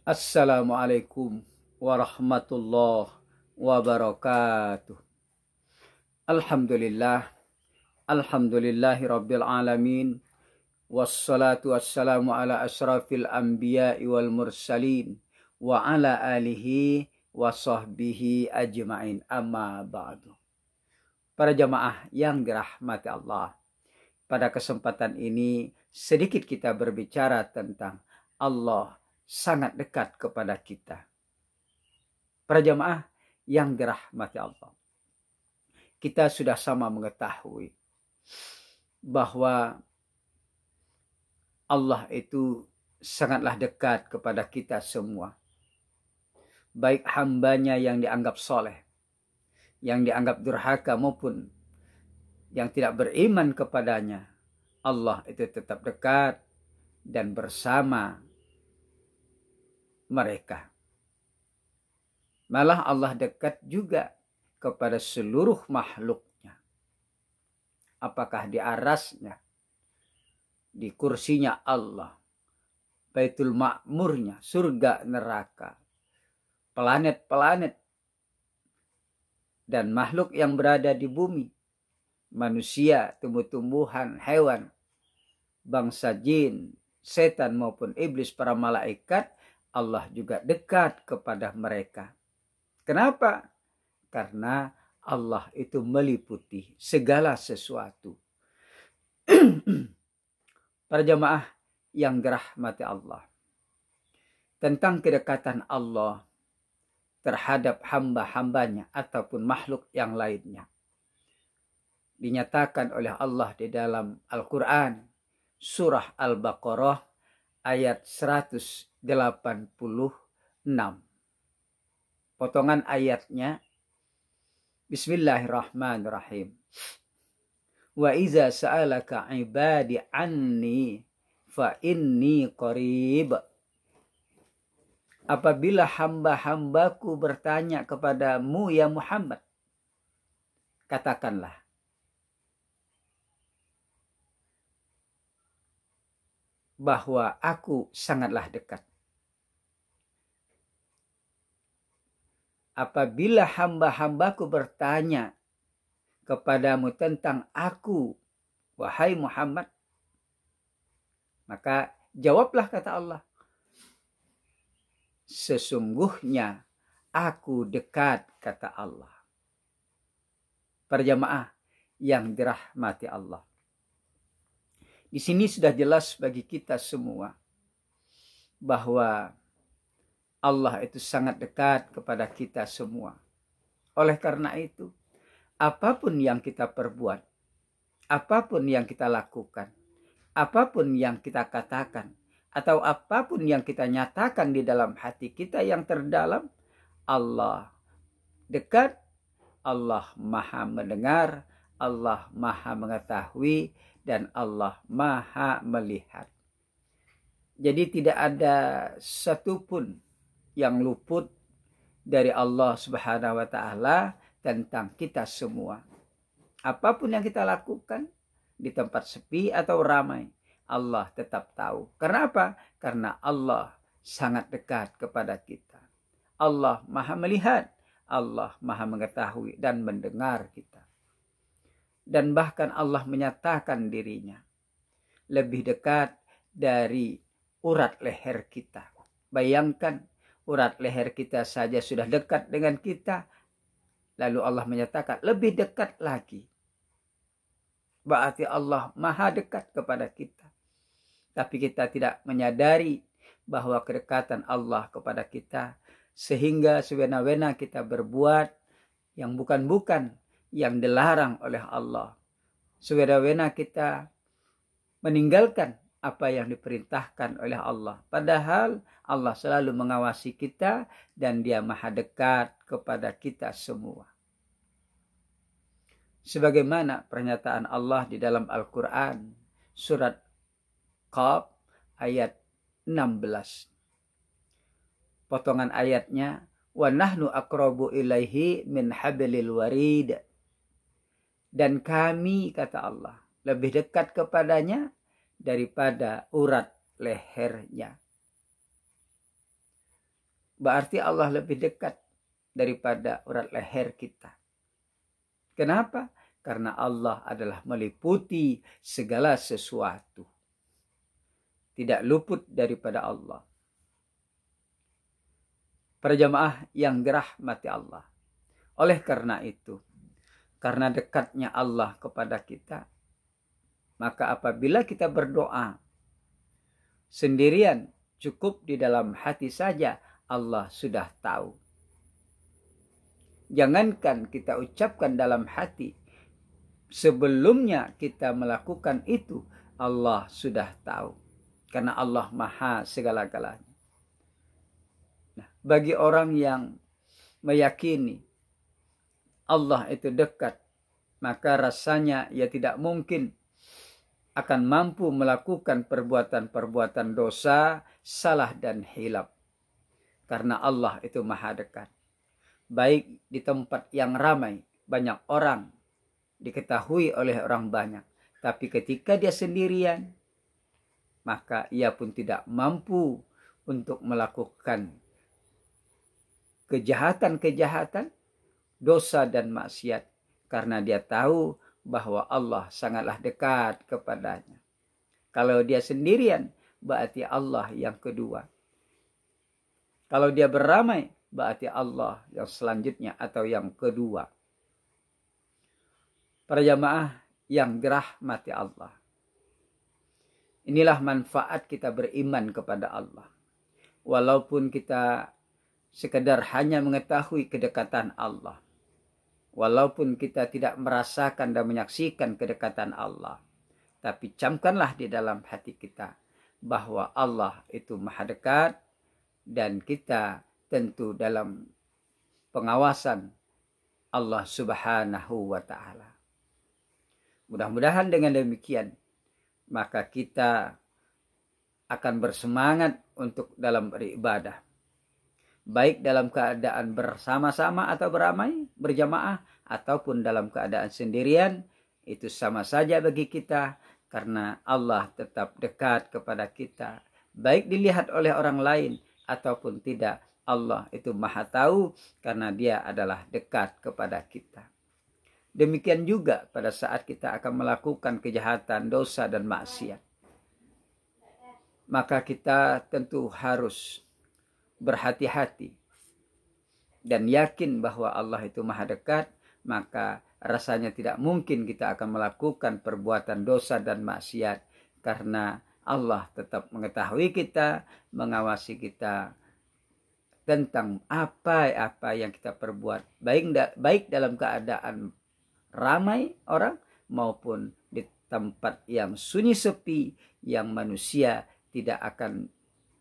Assalamualaikum warahmatullahi wabarakatuh. Alhamdulillah, alhamdulillahi rabbil alamin. Wassalatu wassalamu ala asrafil anbiya'i wal mursalin wa ala alihi wa sahbihi ajma'in, amma ba'du. Para jamaah yang dirahmati Allah, pada kesempatan ini sedikit kita berbicara tentang Allah sangat dekat kepada kita. Para jamaah yang dirahmati Allah, kita sudah sama mengetahui bahwa Allah itu sangatlah dekat kepada kita semua. Baik hambanya yang dianggap soleh, yang dianggap durhaka, maupun yang tidak beriman kepadanya, Allah itu tetap dekat dan bersama mereka. Malah Allah dekat juga kepada seluruh makhluknya. Apakah di arasnya, di kursinya Allah, Baitul Ma'murnya, surga neraka, planet-planet, dan makhluk yang berada di bumi, manusia, tumbuh-tumbuhan, hewan, bangsa jin, setan maupun iblis, para malaikat, Allah juga dekat kepada mereka. Kenapa? Karena Allah itu meliputi segala sesuatu. Para jamaah yang dirahmati Allah, tentang kedekatan Allah terhadap hamba-hambanya ataupun makhluk yang lainnya, dinyatakan oleh Allah di dalam Al-Quran, surah Al-Baqarah ayat 186. Potongan ayatnya, Bismillahirrahmanirrahim. Wa iza sa'alaka ibadi anni fa inni qarib. Apabila hamba-hambaku bertanya kepadamu ya Muhammad, katakanlah, bahwa aku sangatlah dekat. Apabila hamba-hambaku bertanya kepadamu tentang aku, wahai Muhammad, maka jawablah, kata Allah, sesungguhnya aku dekat, kata Allah. Para jamaah yang dirahmati Allah, di sini sudah jelas bagi kita semua bahwa Allah itu sangat dekat kepada kita semua. Oleh karena itu, apapun yang kita perbuat, apapun yang kita lakukan, apapun yang kita katakan, atau apapun yang kita nyatakan di dalam hati kita yang terdalam, Allah dekat, Allah maha mendengar, Allah maha mengetahui, dan Allah maha melihat. Jadi tidak ada satupun yang luput dari Allah Subhanahu wa Ta'ala tentang kita semua. Apapun yang kita lakukan, di tempat sepi atau ramai, Allah tetap tahu. Karena apa? Karena Allah sangat dekat kepada kita. Allah maha melihat, Allah maha mengetahui dan mendengar kita. Dan bahkan Allah menyatakan dirinya lebih dekat dari urat leher kita. Bayangkan, urat leher kita saja sudah dekat dengan kita, lalu Allah menyatakan lebih dekat lagi. Berarti Allah maha dekat kepada kita. Tapi kita tidak menyadari bahwa kedekatan Allah kepada kita, sehingga sewena-wena kita berbuat yang bukan-bukan, yang dilarang oleh Allah. Sewena-wena kita meninggalkan apa yang diperintahkan oleh Allah. Padahal Allah selalu mengawasi kita dan Dia maha dekat kepada kita semua. Sebagaimana pernyataan Allah di dalam Al-Quran, surat Qaf ayat 16. Potongan ayatnya, wa nahnu aqrabu ilaihi min hablil warid. Dan kami, kata Allah, lebih dekat kepadanya daripada urat lehernya. berarti Allah lebih dekat daripada urat leher kita. Kenapa? Karena Allah adalah meliputi segala sesuatu. Tidak luput daripada Allah. Para jamaah yang dirahmati Allah. Oleh karena itu, karena dekatnya Allah kepada kita, maka apabila kita berdoa sendirian, cukup di dalam hati saja, Allah sudah tahu. Jangankan kita ucapkan dalam hati, sebelumnya kita melakukan itu, Allah sudah tahu. Karena Allah maha segala-galanya. Nah, bagi orang yang meyakini Allah itu dekat, maka rasanya ia tidak mungkin akan mampu melakukan perbuatan-perbuatan dosa, salah dan hilaf. Karena Allah itu maha dekat. Baik di tempat yang ramai, banyak orang, diketahui oleh orang banyak. Tapi ketika dia sendirian, maka ia pun tidak mampu untuk melakukan kejahatan-kejahatan, dosa dan maksiat. Karena dia tahu bahwa Allah sangatlah dekat kepadanya. Kalau dia sendirian, berarti Allah yang kedua. Kalau dia beramai, berarti Allah yang selanjutnya atau yang kedua. Para jamaah yang dirahmati Allah. Inilah manfaat kita beriman kepada Allah. Walaupun kita sekedar hanya mengetahui kedekatan Allah. Walaupun kita tidak merasakan dan menyaksikan kedekatan Allah. Tapi camkanlah di dalam hati kita bahwa Allah itu maha dekat. Dan kita tentu dalam pengawasan Allah subhanahu wa ta'ala. Mudah-mudahan dengan demikian, maka kita akan bersemangat untuk dalam beribadah. Baik dalam keadaan bersama-sama atau beramai, berjamaah, ataupun dalam keadaan sendirian, itu sama saja bagi kita. Karena Allah tetap dekat kepada kita. Baik dilihat oleh orang lain ataupun tidak, Allah itu maha tahu karena dia adalah dekat kepada kita. Demikian juga pada saat kita akan melakukan kejahatan, dosa dan maksiat. Maka kita tentu harus berhati-hati dan yakin bahwa Allah itu maha dekat, maka rasanya tidak mungkin kita akan melakukan perbuatan dosa dan maksiat karena Allah tetap mengetahui kita, mengawasi kita tentang apa yang kita perbuat, baik dalam keadaan ramai orang maupun di tempat yang sunyi sepi yang manusia tidak akan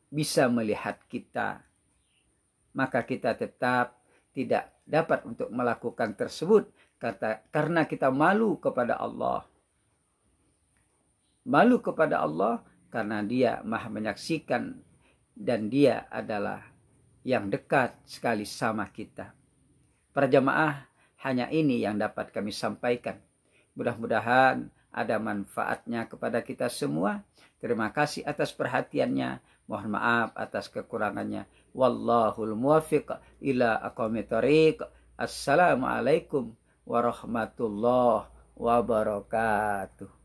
bisa melihat kita. Maka kita tetap tidak dapat untuk melakukan tersebut karena kita malu kepada Allah. Malu kepada Allah karena dia maha menyaksikan dan dia adalah yang dekat sekali sama kita. Para jamaah, hanya ini yang dapat kami sampaikan. Mudah-mudahan ada manfaatnya kepada kita semua. Terima kasih atas perhatiannya. Mohon maaf atas kekurangannya. Wallahul muwaffiq ila aqwamit thoriq. Assalamualaikum warahmatullahi wabarakatuh.